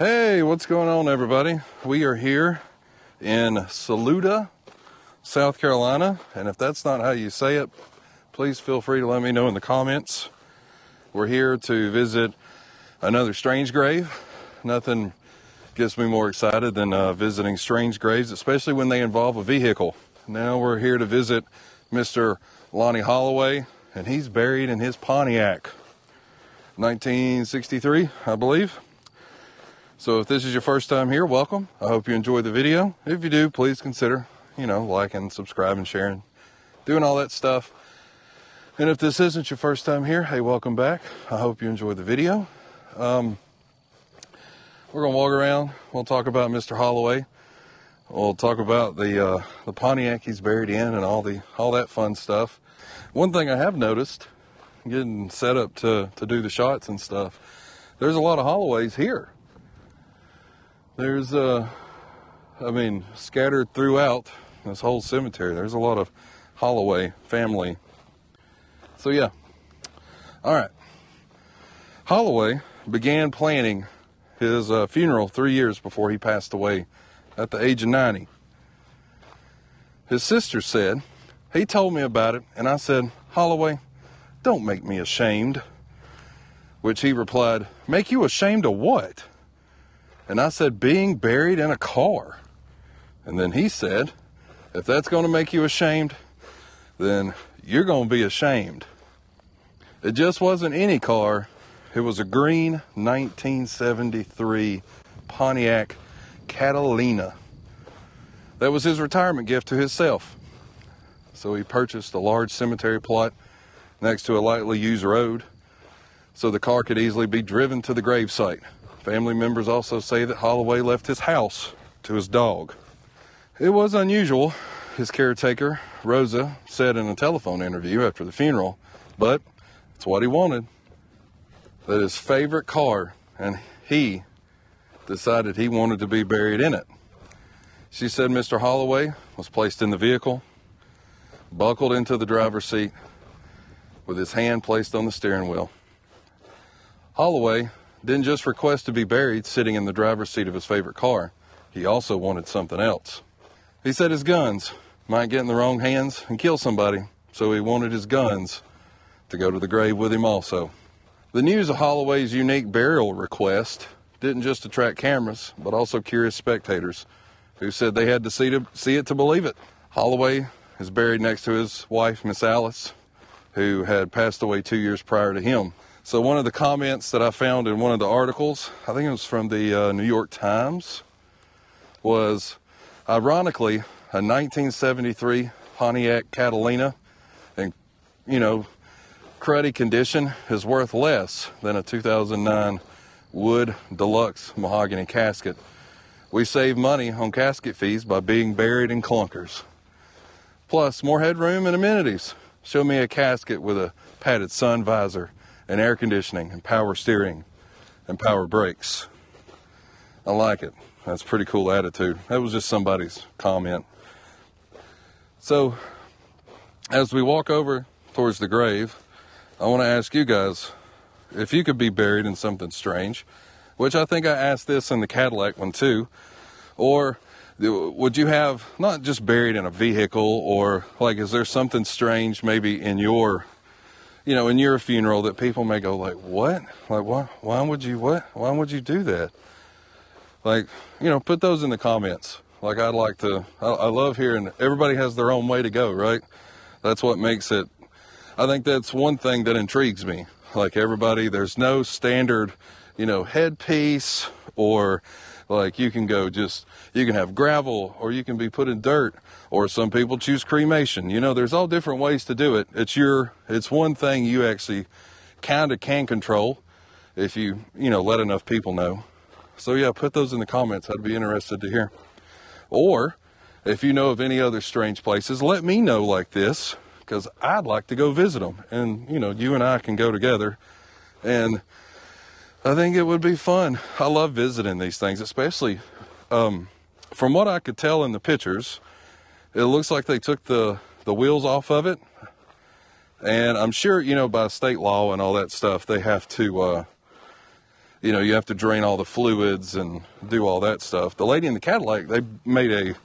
Hey, what's going on, everybody? We are here in Saluda, South Carolina, and if that's not how you say it, please feel free to let me know in the comments. We're here to visit another strange grave. Nothing gets me more excited than visiting strange graves, especially when they involve a vehicle. Now we're here to visit Mr. Lonnie Holloway, and he's buried in his Pontiac, 1963, I believe. So if this is your first time here, welcome. I hope you enjoy the video. If you do, please consider, liking, subscribing, sharing, doing all that stuff. And if this isn't your first time here, hey, welcome back. I hope you enjoy the video. We're going to walk around. We'll talk about Mr. Holloway. We'll talk about the Pontiac he's buried in and all that fun stuff. One thing I have noticed, getting set up to do the shots and stuff, there's a lot of Holloways here. There's, scattered throughout this whole cemetery, there's a lot of Holloway family. So yeah. All right. Holloway began planning his funeral 3 years before he passed away at the age of 90. His sister said, he told me about it, and I said, Holloway, don't make me ashamed. Which he replied, make you ashamed of what? And I said, being buried in a car. And then he said, if that's going to make you ashamed, then you're going to be ashamed. It just wasn't any car. It was a green 1973 Pontiac Catalina. That was his retirement gift to himself. So he purchased a large cemetery plot next to a lightly used road so the car could easily be driven to the gravesite. Family members also say that Holloway left his house to his dog. It was unusual, his caretaker, Rosa, said in a telephone interview after the funeral, but it's what he wanted. That his favorite car, and he decided he wanted to be buried in it. She said Mr. Holloway was placed in the vehicle, buckled into the driver's seat, with his hand placed on the steering wheel. Holloway didn't just request to be buried sitting in the driver's seat of his favorite car. He also wanted something else. He said his guns might get in the wrong hands and kill somebody, so he wanted his guns to go to the grave with him also. The news of Holloway's unique burial request didn't just attract cameras, but also curious spectators who said they had to see it to believe it. Holloway is buried next to his wife, Miss Alice, who had passed away 2 years prior to him. So one of the comments that I found in one of the articles, I think it was from the New York Times, was, ironically, a 1973 Pontiac Catalina in, cruddy condition is worth less than a 2009 wood deluxe mahogany casket. We save money on casket fees by being buried in clunkers. Plus, more headroom and amenities. Show me a casket with a padded sun visor and air conditioning and power steering and power brakes. I like it. That's a pretty cool attitude. That was just somebody's comment. So, as we walk over towards the grave, I want to ask you guys if you could be buried in something strange, which I think I asked this in the Cadillac one too, or would you have not just buried in a vehicle, or is there something strange maybe in your in your funeral that people may go like, what? Why would you do that? Put those in the comments. I love hearing, everybody has their own way to go, right? That's what makes it, I think that's one thing that intrigues me. Everybody, there's no standard, headpiece, or you can have gravel, or you can be put in dirt, or some people choose cremation. There's all different ways to do it. It's one thing you actually kind of can control if you, let enough people know. So yeah, put those in the comments. I'd be interested to hear. Or if you know of any other strange places, let me know like this, because I'd like to go visit them. And, you and I can go together. And I think it would be fun. I love visiting these things, especially from what I could tell in the pictures. It looks like they took the wheels off of it. And I'm sure, by state law and all that stuff, they have to you know, you have to drain all the fluids and do all that stuff. The lady in the Cadillac, they made a,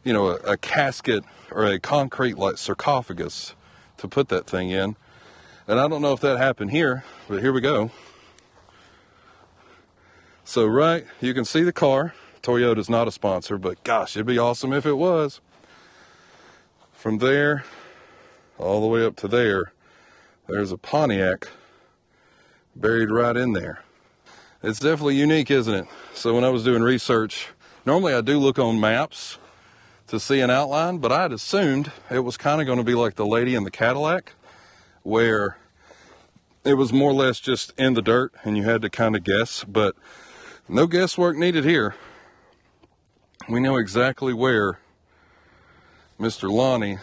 you know, a casket or a concrete like sarcophagus to put that thing in. And I don't know if that happened here, but here we go. So right, you can see the car. Toyota's not a sponsor, but gosh, it'd be awesome if it was. From there, all the way up to there, there's a Pontiac buried right in there. It's definitely unique, isn't it? So when I was doing research, normally I do look on maps to see an outline, but I had assumed it was kind of going to be like the lady in the Cadillac, where it was more or less just in the dirt and you had to kind of guess, but no guesswork needed here. We know exactly where Mr. Lonnie,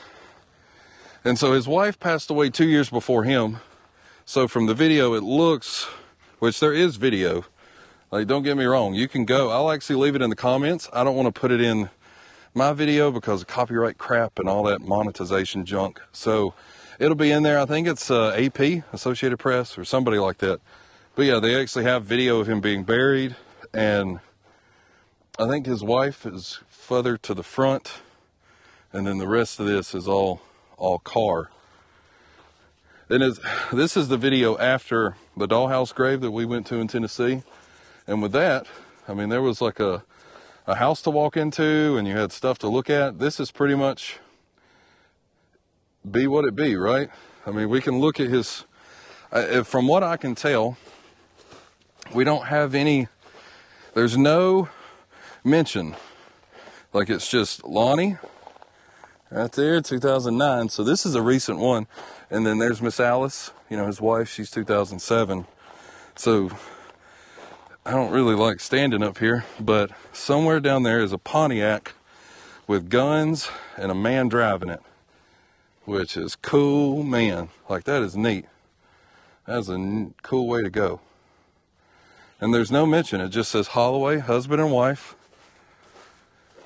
and so his wife passed away 2 years before him. So from the video, it looks, which there is video, like, don't get me wrong, you can go, I'll actually leave it in the comments. I don't want to put it in my video because of copyright crap and all that monetization junk. So it'll be in there. I think it's AP, Associated Press, or somebody like that. But yeah, they actually have video of him being buried, and I think his wife is further to the front, and then the rest of this is all car. And this is the video after the dollhouse grave that we went to in Tennessee. And with that, I mean, there was like a house to walk into and you had stuff to look at. This is pretty much be what it be, right? I mean, we can look at his, from what I can tell, we don't have any, there's no mention. Like, it's just Lonnie right there, 2009. So this is a recent one. And then there's Miss Alice, you know, his wife, she's 2007. So I don't really like standing up here, but somewhere down there is a Pontiac with guns and a man driving it, which is cool, man. Like, that is neat. That's a cool way to go. And there's no mention. It just says Holloway, husband and wife.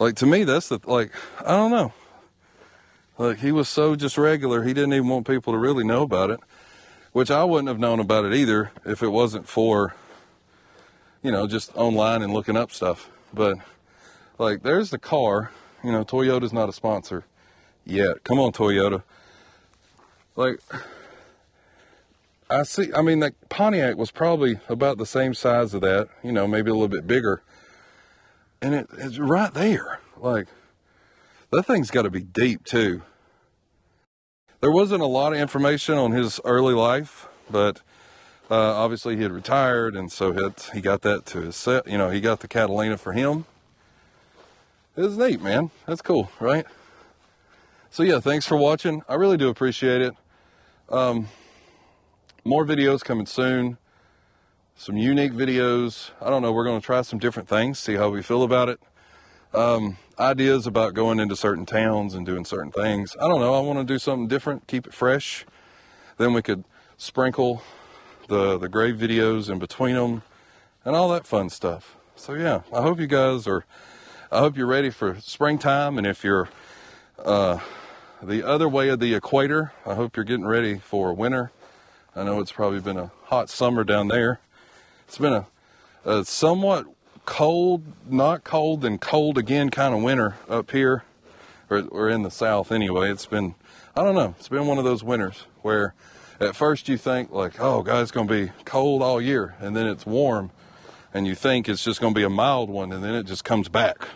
Like, to me, that's the, like, I don't know. Like, he was so just regular, he didn't even want people to really know about it, which I wouldn't have known about it either if it wasn't for, you know, just online and looking up stuff. But, like, there's the car. You know, Toyota's not a sponsor yet. Come on, Toyota. Like, I see, I mean, that Pontiac was probably about the same size of that, you know, maybe a little bit bigger. And it's right there. Like, that thing's got to be deep, too. There wasn't a lot of information on his early life, but obviously he had retired, and so he got that to his set. You know, he got the Catalina for him. It was neat, man. That's cool, right? So, yeah, thanks for watching. I really do appreciate it. More videos coming soon. Some unique videos. I don't know. We're going to try some different things, see how we feel about it. Ideas about going into certain towns and doing certain things. I don't know. I want to do something different, keep it fresh. Then we could sprinkle the grave videos in between them and all that fun stuff. So yeah, I hope you guys are, I hope you're ready for springtime. And if you're the other way of the equator, I hope you're getting ready for winter. I know it's probably been a hot summer down there. It's been a somewhat cold, not cold, then cold again kind of winter up here, or in the south anyway. It's been, I don't know, it's been one of those winters where at first you think like, oh God, it's going to be cold all year, and then it's warm and you think it's just going to be a mild one, and then it just comes back.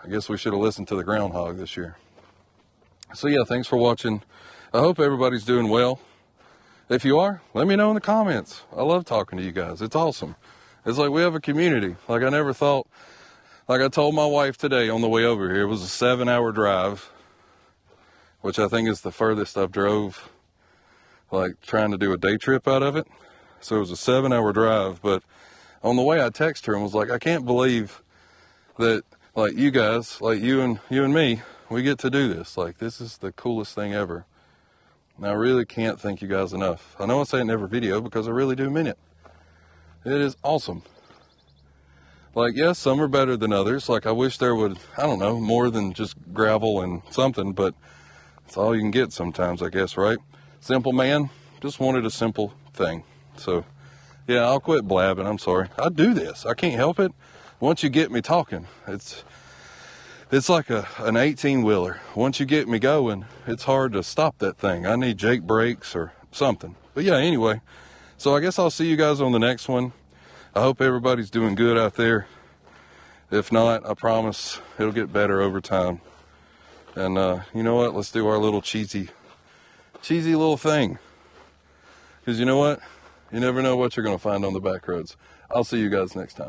I guess we should have listened to the groundhog this year. So yeah, thanks for watching. I hope everybody's doing well. If you are, let me know in the comments. I love talking to you guys. It's awesome. It's like we have a community. Like, I never thought, like I told my wife today on the way over here, it was a 7-hour drive, which I think is the furthest I've drove, like trying to do a day trip out of it. So it was a 7-hour drive, but on the way I texted her and was like, I can't believe that, like, you guys, like you and me, we get to do this. Like, this is the coolest thing ever. And I really can't thank you guys enough. I know I say it in every video because I really do mean it. It is awesome. Like, yes, some are better than others. Like, I wish there would, I don't know, more than just gravel and something, but it's all you can get sometimes, I guess, right? Simple man, just wanted a simple thing. So, Yeah, I'll quit blabbing. I'm sorry. I do this. I can't help it. Once you get me talking, it's like an 18-wheeler. Once you get me going, it's hard to stop that thing. I need Jake brakes or something. But yeah, anyway, so I guess I'll see you guys on the next one. I hope everybody's doing good out there. If not, I promise it'll get better over time. And you know what? Let's do our little cheesy little thing. Because you know what? You never know what you're going to find on the back roads. I'll see you guys next time.